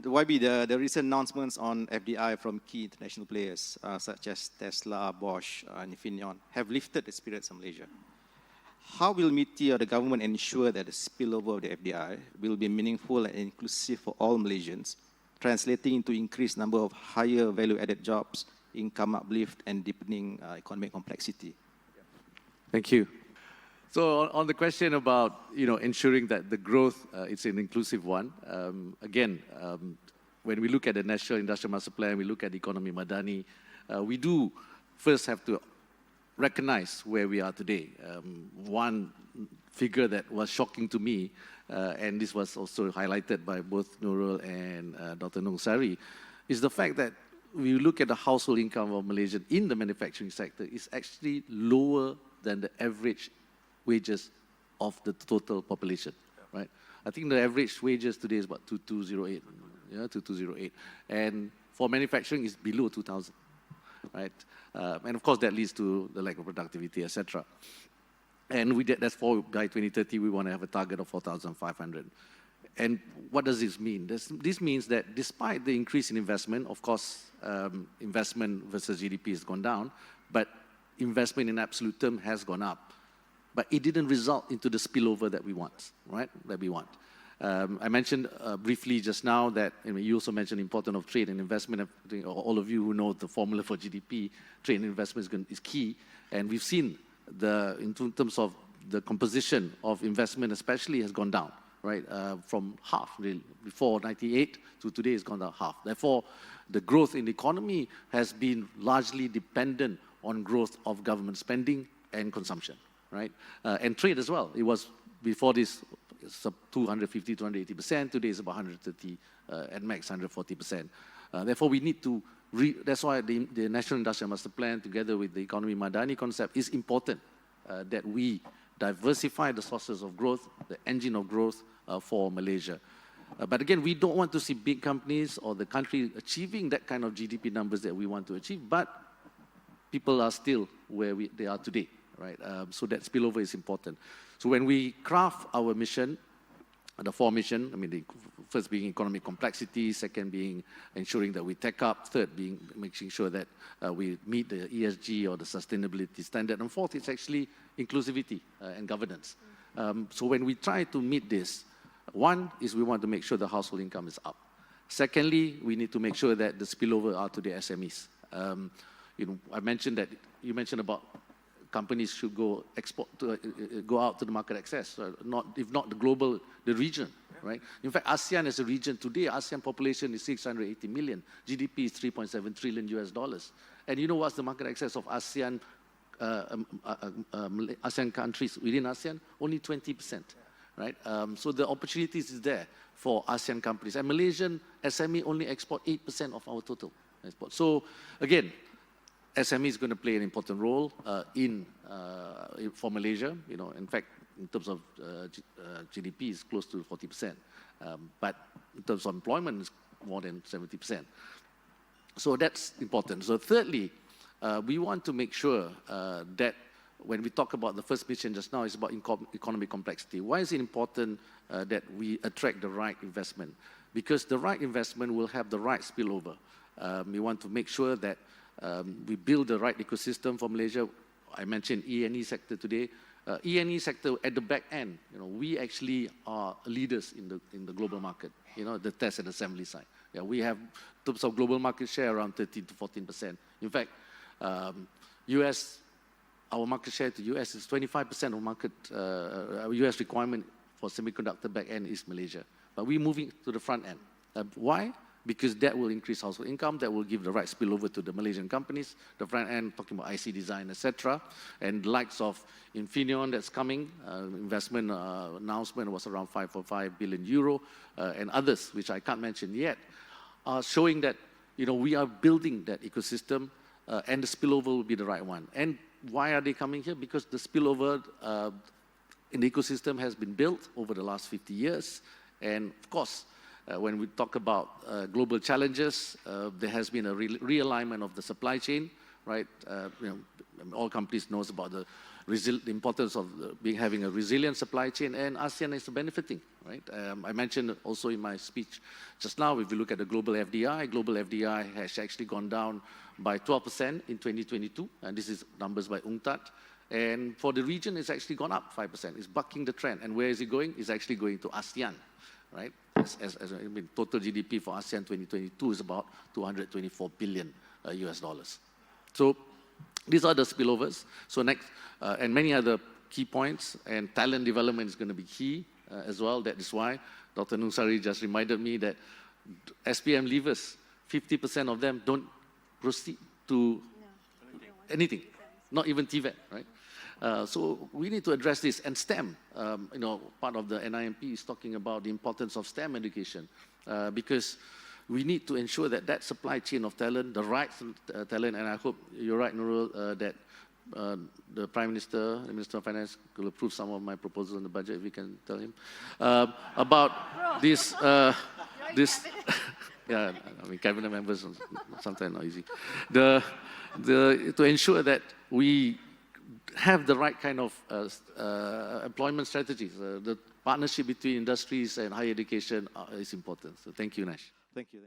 YB, the recent announcements on FDI from key international players such as Tesla, Bosch, and Infineon have lifted the spirits of Malaysia. How will MITI or the government ensure that the spillover of the FDI will be meaningful and inclusive for all Malaysians, translating into increased number of higher value-added jobs, income uplift, and deepening economic complexity? Thank you. So on the question about ensuring that the growth it's an inclusive one, when we look at the National Industrial Master Plan, we look at the economy Madani, we do first have to recognize where we are today. One figure that was shocking to me, and this was also highlighted by both Nurul and Dr. Nong Sari, is the fact that we look at the household income of Malaysians in the manufacturing sector is actually lower than the average wages of the total population, right? I think the average wages today is about 2208, 2208, and for manufacturing is below 2000, right? And of course that leads to the lack of productivity, etc. And that's for by 2030 we want to have a target of 4,500. And what does this mean? This means that despite the increase in investment, of course, investment versus GDP has gone down, but investment in absolute term has gone up. But it didn't result into the spillover that we want, right? That we want. I mentioned briefly just now that you also mentioned the importance of trade and investment. All of you who know the formula for GDP, trade and investment is key. And we've seen in terms of the composition of investment especially has gone down, right? From half, really, before 98 to today has gone down half. Therefore, the growth in the economy has been largely dependent on growth of government spending and consumption. Right? And trade as well. It was, before this, 250, 280%. Today is about 130, at max 140%. Therefore, we need to, that's why the National Industrial Master Plan, together with the Economy Madani concept, is important that we diversify the sources of growth, the engine of growth for Malaysia. But again, we don't want to see big companies or the country achieving that kind of GDP numbers that we want to achieve, but people are still where they are today. Right? So that spillover is important. So when we craft our mission, the four missions, the first being economic complexity, second being ensuring that we tech up, third being making sure that we meet the ESG or the sustainability standard, and fourth is actually inclusivity and governance. So when we try to meet this, one is we want to make sure the household income is up. Secondly, we need to make sure that the spillover are to the SMEs. I mentioned that, you mentioned about companies should go out to the market access, if not the global, the region, right? In fact, ASEAN as a region today, ASEAN population is 680 million, GDP is $3.7 trillion US. And you know what's the market access of ASEAN, ASEAN countries within ASEAN? Only 20%, right? So the opportunities is there for ASEAN companies. And Malaysian SME only export 8% of our total export. So again, SME is going to play an important role for Malaysia. In fact, in terms of GDP, is close to 40%. But in terms of employment, it's more than 70%. So that's important. So thirdly, we want to make sure that when we talk about the first mission just now, it's about economic complexity. Why is it important that we attract the right investment? Because the right investment will have the right spillover. We want to make sure that we build the right ecosystem for Malaysia. I mentioned E&E sector today. E&E sector at the back end, we actually are leaders in the global market. The test and assembly side. Yeah, we have, in terms of global market share, around 13 to 14%. In fact, US, our market share to US is 25% of market. US requirement for semiconductor back end is Malaysia, but we're moving to the front end. Why? Because that will increase household income, that will give the right spillover to the Malaysian companies, the front end, talking about IC design, etc. And the likes of Infineon that's coming, investment announcement was around 5.5 billion euro, and others, which I can't mention yet, are showing that we are building that ecosystem, and the spillover will be the right one. And why are they coming here? Because the spillover in the ecosystem has been built over the last 50 years, and of course, when we talk about global challenges, there has been a realignment of the supply chain, right? All companies knows about the the importance of having a resilient supply chain, and ASEAN is benefiting, right? I mentioned also in my speech just now, if you look at the global FDI has actually gone down by 12% in 2022, and this is numbers by UNCTAD. And for the region, it's actually gone up 5%. It's bucking the trend. And where is it going? It's actually going to ASEAN, right? I mean, total GDP for ASEAN 2022 is about 224 billion US dollars. So these are the spillovers. So next, and many other key points, and talent development is going to be key as well. That is why Dr. Nusari just reminded me that SPM leavers, 50% of them don't proceed to anything, not even TVET, right? So we need to address this. And STEM, you know, part of the NIMP is talking about the importance of STEM education because we need to ensure that that supply chain of talent, the right talent, and I hope you're right, Nurul, that the Prime Minister, the Minister of Finance will approve some of my proposals in the budget, if we can tell him, about this, yeah, I mean, cabinet members, sometimes not easy. To ensure that we have the right kind of employment strategies. The partnership between industries and higher education is important. So thank you, Nash. Thank you.